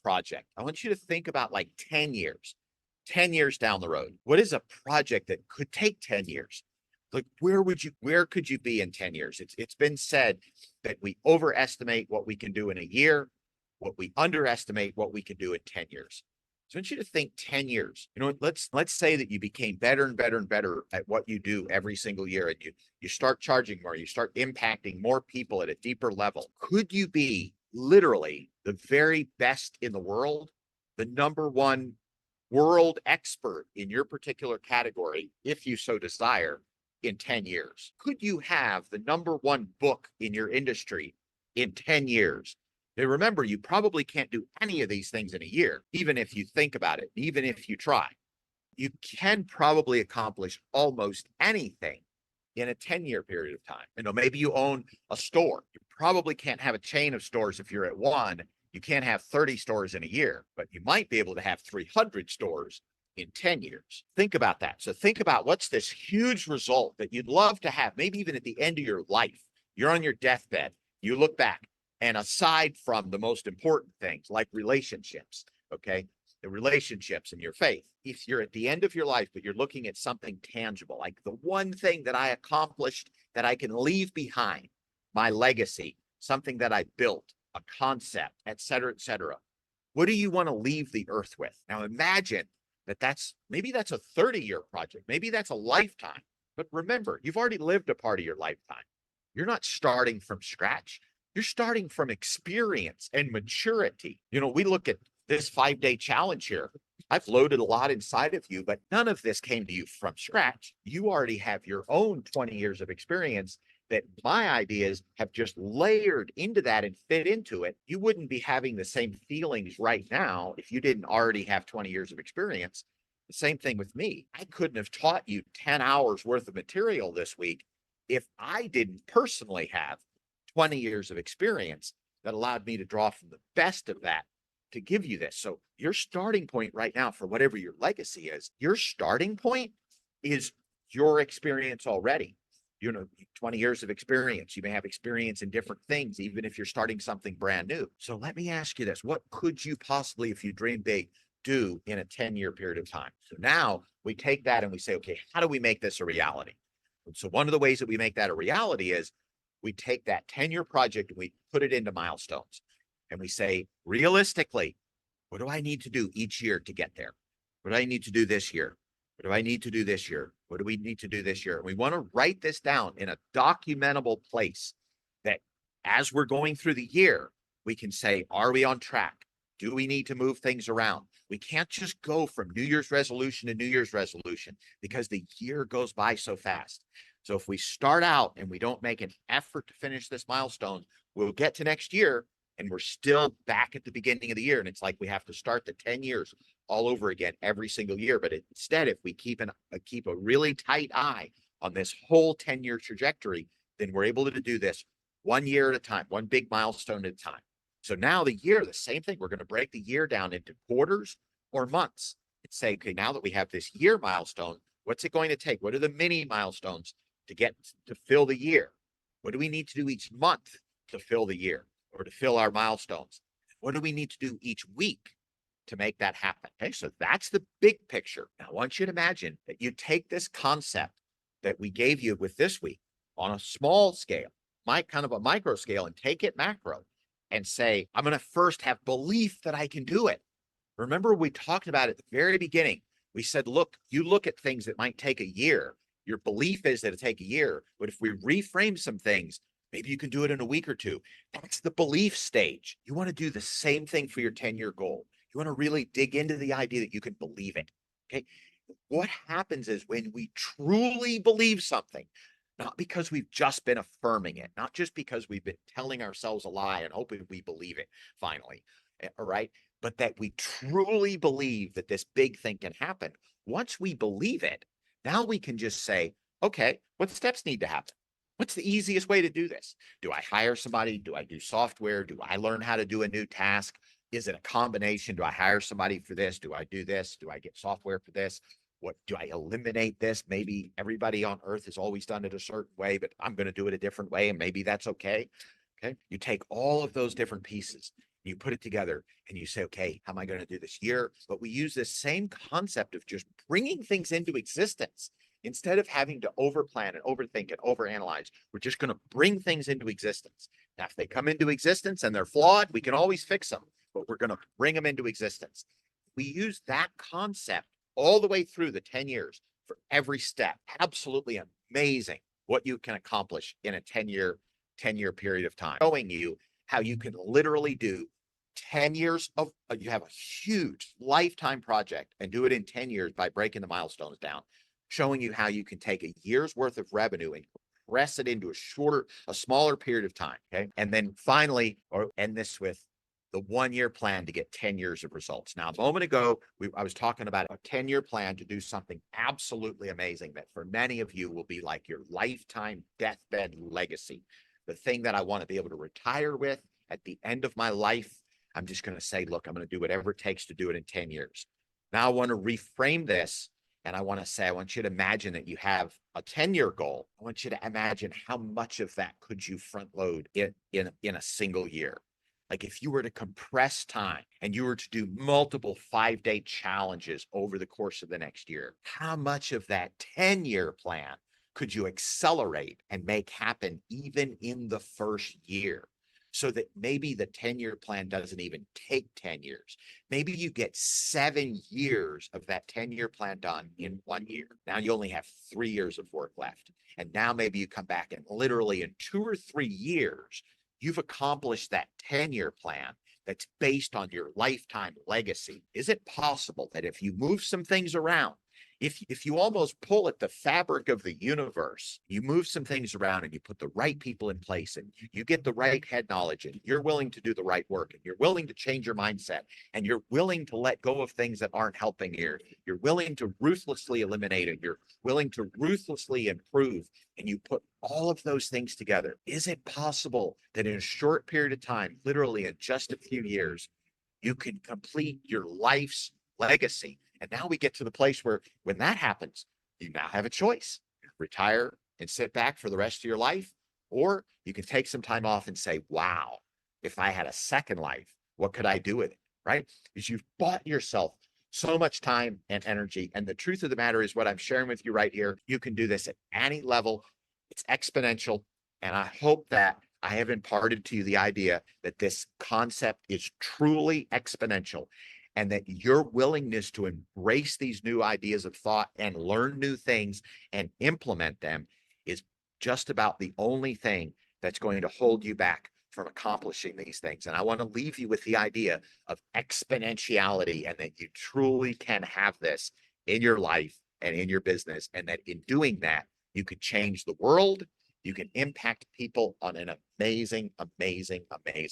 project. I want you to think about like 10 years down the road. What is a project that could take 10 years? Like where could you be in 10 years? It's been said that we overestimate what we can do in a year, what we underestimate what we can do in 10 years. So I want you to think 10 years. Let's say that you became better and better and better at what you do every single year, and you start charging more, you start impacting more people at a deeper level. Could you be literally the very best in the world, the number one world expert in your particular category, if you so desire, in 10 years? Could you have the number one book in your industry in 10 years? Now, remember, you probably can't do any of these things in a year, even if you think about it, even if you try. You can probably accomplish almost anything in a 10-year period of time. Maybe you own a store. You probably can't have a chain of stores if you're at one. You can't have 30 stores in a year, but you might be able to have 300 stores in 10 years. Think about that. So think about what's this huge result that you'd love to have, maybe even at the end of your life. You're on your deathbed. You look back, and aside from the most important things like relationships, okay, the relationships and your faith, if you're at the end of your life, but you're looking at something tangible, like the one thing that I accomplished that I can leave behind, my legacy, something that I built, a concept, et cetera, what do you want to leave the earth with? Now imagine maybe that's a 30-year project. Maybe that's a lifetime. But remember, you've already lived a part of your lifetime. You're not starting from scratch. You're starting from experience and maturity. We look at this 5-day challenge here. I've loaded a lot inside of you, but none of this came to you from scratch. You already have your own 20 years of experience that my ideas have just layered into that and fit into it. You wouldn't be having the same feelings right now if you didn't already have 20 years of experience. The same thing with me. I couldn't have taught you 10 hours worth of material this week if I didn't personally have 20 years of experience that allowed me to draw from the best of that to give you this. So your starting point right now for whatever your legacy is, your starting point is your experience already. 20 years of experience. You may have experience in different things, even if you're starting something brand new. So let me ask you this. What could you possibly, if you dream big, do in a 10-year period of time? So now we take that and we say, okay, how do we make this a reality? And so one of the ways that we make that a reality is we take that 10-year project and we put it into milestones. And we say, realistically, what do I need to do each year to get there? What do I need to do this year? What do I need to do this year? What do we need to do this year? And we want to write this down in a documentable place that as we're going through the year, we can say, are we on track? Do we need to move things around? We can't just go from New Year's resolution to New Year's resolution because the year goes by so fast. So if we start out and we don't make an effort to finish this milestone, we'll get to next year and we're still back at the beginning of the year. And it's like we have to start the 10 years all over again every single year. But instead, if we keep a really tight eye on this whole 10-year trajectory, then we're able to do this 1 year at a time, one big milestone at a time. So now the same thing. We're going to break the year down into quarters or months and say, okay, now that we have this year milestone, what's it going to take? What are the mini milestones to fill the year? What do we need to do each month to fill the year or to fill our milestones? What do we need to do each week to make that happen? Okay, so that's the big picture. Now, I want you to imagine that you take this concept that we gave you with this week on a small scale, kind of a micro scale, and take it macro and say, I'm going to first have belief that I can do it. Remember, we talked about at the very beginning. We said, look, you look at things that might take a year. Your belief is that it'll take a year. But if we reframe some things, maybe you can do it in a week or two. That's the belief stage. You want to do the same thing for your 10-year goal. You want to really dig into the idea that you can believe it. Okay. What happens is when we truly believe something, not because we've just been affirming it, not just because we've been telling ourselves a lie and hoping we believe it finally, all right, but that we truly believe that this big thing can happen. Once we believe it, now we can just say, okay, what steps need to happen? What's the easiest way to do this? Do I hire somebody? Do I do software? Do I learn how to do a new task? Is it a combination? Do I hire somebody for this? Do I do this? Do I get software for this? What do I eliminate this? Maybe everybody on earth has always done it a certain way, but I'm going to do it a different way. And maybe that's okay. Okay. You take all of those different pieces You put it together and you say, okay, how am I going to do this year? But we use this same concept of just bringing things into existence. Instead of having to overplan and overthink and overanalyze, we're just going to bring things into existence. Now, if they come into existence and they're flawed, we can always fix them, but we're going to bring them into existence. We use that concept all the way through the 10 years for every step. Absolutely amazing what you can accomplish in a 10-year period of time, showing you how you can literally do 10 years of, you have a huge lifetime project and do it in 10 years by breaking the milestones down, showing you how you can take a year's worth of revenue and press it into a smaller period of time. Okay. And then finally, or end this with the 1-year plan to get 10 years of results. Now, a moment ago, I was talking about a 10-year plan to do something absolutely amazing that for many of you will be like your lifetime deathbed legacy. The thing that I want to be able to retire with at the end of my life. I'm just going to say, look, I'm going to do whatever it takes to do it in 10 years. Now I want to reframe this. And I want to say, I want you to imagine that you have a 10-year goal. I want you to imagine how much of that could you front load in a single year. Like if you were to compress time and you were to do multiple 5-day challenges over the course of the next year, how much of that 10-year plan could you accelerate and make happen even in the first year? So that maybe the 10-year plan doesn't even take 10 years. Maybe you get 7 years of that 10-year plan done in 1 year. Now you only have 3 years of work left. And now maybe you come back and literally in 2 or 3 years, you've accomplished that 10-year plan that's based on your lifetime legacy. Is it possible that if you move some things around, if you almost pull at the fabric of the universe, you move some things around and you put the right people in place and you get the right head knowledge and you're willing to do the right work and you're willing to change your mindset and you're willing to let go of things that aren't helping you, you're willing to ruthlessly eliminate it, you're willing to ruthlessly improve, and you put all of those things together, is it possible that in a short period of time, literally in just a few years, you can complete your life's legacy? And now we get to the place where when that happens, you now have a choice: retire and sit back for the rest of your life, or you can take some time off and say, wow, if I had a second life, what could I do with it? Right? Because you've bought yourself so much time and energy. And the truth of the matter is what I'm sharing with you right here, you can do this at any level. It's exponential. And I hope that I have imparted to you the idea that this concept is truly exponential, and that your willingness to embrace these new ideas of thought and learn new things and implement them is just about the only thing that's going to hold you back from accomplishing these things. And I want to leave you with the idea of exponentiality, and that you truly can have this in your life and in your business, and that in doing that, you could change the world, you can impact people on an amazing, amazing, amazing